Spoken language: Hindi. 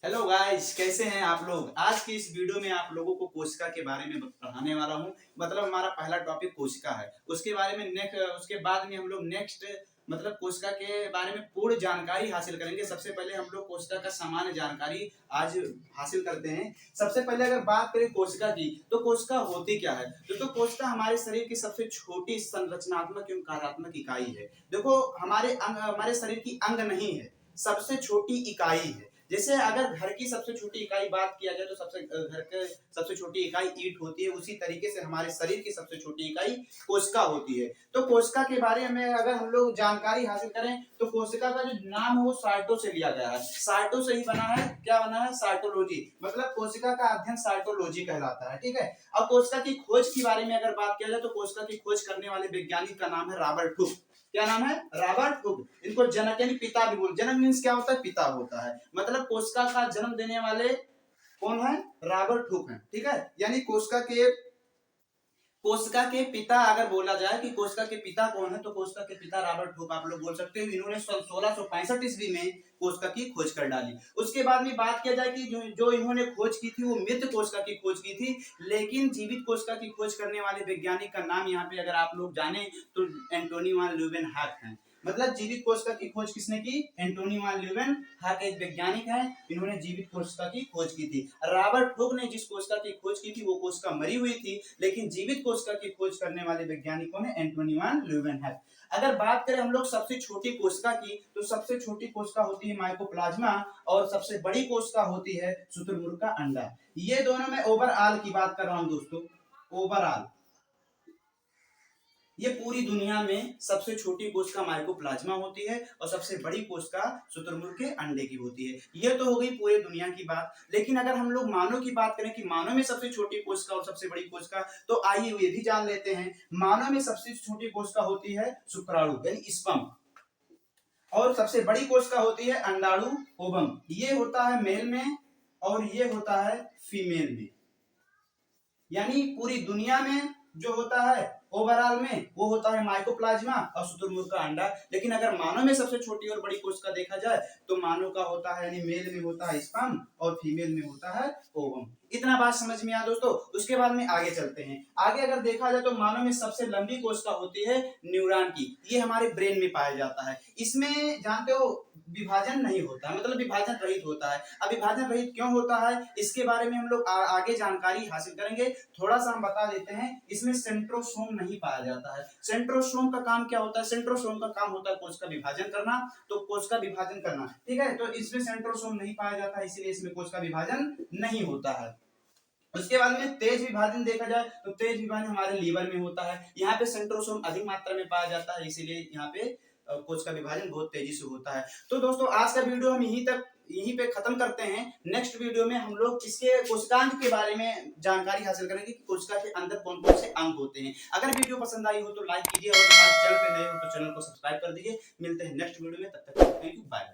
हेलो गाइस, कैसे हैं आप लोग। आज की इस वीडियो में आप लोगों को कोशिका के बारे में पढ़ाने वाला हूं। मतलब हमारा पहला टॉपिक कोशिका है। उसके बारे में उसके बाद में हम लोग नेक्स्ट मतलब कोशिका के बारे में पूर्ण जानकारी हासिल करेंगे। सबसे पहले हम लोग कोशिका का सामान्य जानकारी आज हासिल करते हैं। सबसे पहले अगर बात करें कोशिका की, तो कोशिका होती क्या है। तो कोशिका हमारे शरीर की सबसे छोटी संरचनात्मक एवं कार्यात्मक इकाई है। देखो, हमारे शरीर की अंग नहीं है, सबसे छोटी इकाई है। जैसे अगर घर की सबसे छोटी इकाई बात किया जाए तो घर के सबसे छोटी इकाई ईंट होती है, उसी तरीके से हमारे शरीर की सबसे छोटी इकाई कोशिका होती है। तो कोशिका के बारे में अगर हम लोग जानकारी हासिल करें तो कोशिका का जो नाम है वो साइटो से लिया गया है। साइटो से ही बना है, क्या बना है, साइटोलॉजी। मतलब कोशिका का अध्ययन साइटोलॉजी कहलाता है। ठीक है। अब कोशिका की खोज के बारे में अगर बात किया जाए तो कोशिका की खोज करने वाले वैज्ञानिक का नाम है रॉबर्ट हुक। क्या नाम है, रॉबर्ट हुक। इनको जनक यानी पिता भी बोल, जनक मीन्स क्या होता है, पिता होता है। मतलब कोशिका का जन्म देने वाले कौन है, रॉबर्ट हुक है। ठीक है। यानी कोशिका के पिता अगर बोला जाए कि कोशिका के पिता कौन है तो कोशिका के पिता रॉबर्ट हुक आप लोग बोल सकते हो। इन्होंने 1665 ईस्वी में कोशिका की खोज कर डाली। उसके बाद में बात किया जाए कि जो इन्होंने खोज की थी वो मृत कोशिका की खोज की थी, लेकिन जीवित कोशिका की खोज करने वाले वैज्ञानिक का नाम यहाँ पे अगर आप लोग जाने तो एंटोनी वान ल्यूवेनहॉक है। मतलब जीवित कोशिका की खोज किसने की, एंटोनी वान ल्यूवेनहॉक एक वैज्ञानिक है, इन्होंने जीवित कोशिका की खोज की थी। रॉबर्ट हुक ने जिस कोशिका की खोज की थी वो कोशिका मरी हुई थी, लेकिन जीवित कोशिका की खोज करने वाले वैज्ञानिकों ने एंटोनी वान ल्यूवेनहॉक। अगर बात करें हम लोग सबसे छोटी कोशिका की, तो सबसे छोटी कोशिका होती है माइकोप्लाज्मा और सबसे बड़ी कोशिका होती है शुतुरमुर्ग का अंडा। ये दोनों मैं ओवरऑल की बात कर रहा हूं दोस्तों, ओवरऑल। ये पूरी दुनिया में सबसे छोटी कोशिका माइकोप्लाज्मा होती है और सबसे बड़ी कोशिका शुतुरमुर्ग के अंडे की होती है। ये तो हो गई पूरे दुनिया की बात। लेकिन अगर हम लोग मानव की बात करें कि मानव में सबसे छोटी कोशिका और सबसे बड़ी कोशिका, तो आइए ये भी जान लेते हैं। मानव में सबसे छोटी कोशिका होती है शुक्राणु यानी स्पर्म, और सबसे बड़ी कोशिका होती है अंडाणु ओवम। ये होता है मेल में और ये होता है फीमेल में। यानी पूरी दुनिया में जो होता है ओवरऑल में वो होता है माइकोप्लाज्मा और शुतुरमुर्ग का अंडा। लेकिन अगर मानव में सबसे छोटी और बड़ी कोशिका देखा जाए तो मानव का होता है यानी मेल में होता है स्पर्म और फीमेल में होता है ओवम। इतना बात समझ में आया दोस्तों। उसके बाद में आगे चलते हैं। आगे अगर देखा जाए तो मानव में सबसे लंबी कोशिका होती है न्यूरॉन की। ये हमारे ब्रेन में पाया जाता है। इसमें जानते हो विभाजन नहीं होता है, मतलब विभाजन रहित होता है। अब विभाजन रहित क्यों होता है इसके बारे में हम लोग आगे जानकारी हासिल करेंगे। थोड़ा सा हम बता देते हैं। इसमें सेंट्रोसोम नहीं पाया जाता है। सेंट्रोसोम का काम क्या होता है, सेंट्रोसोम का काम होता है कोश का विभाजन करना, तो कोश का विभाजन करना। ठीक है। तो इसमें सेंट्रोसोम नहीं पाया जाता है, इसीलिए इसमें कोश का विभाजन नहीं होता है। उसके बाद में तेज विभाजन देखा जाए तो तेज विभाजन हमारे लीवर में होता है। यहाँ पे सेंट्रोसोम अधिक मात्रा में पाया जाता है, इसीलिए यहाँ पे कोश का विभाजन बहुत तेजी से होता है। तो दोस्तों आज का वीडियो हम यहीं पे खत्म करते हैं। नेक्स्ट वीडियो में हम लोग इसके कोशिकांग के बारे में जानकारी हासिल करेंगे कि कोशिका के अंदर कौन कौन से अंग होते हैं। अगर वीडियो पसंद आई हो तो लाइक कीजिए और हमारे चैनल पे नए हो तो चैनल को सब्सक्राइब कर दीजिए। मिलते हैं नेक्स्ट वीडियो में, तब तक थैंक यू, बाय।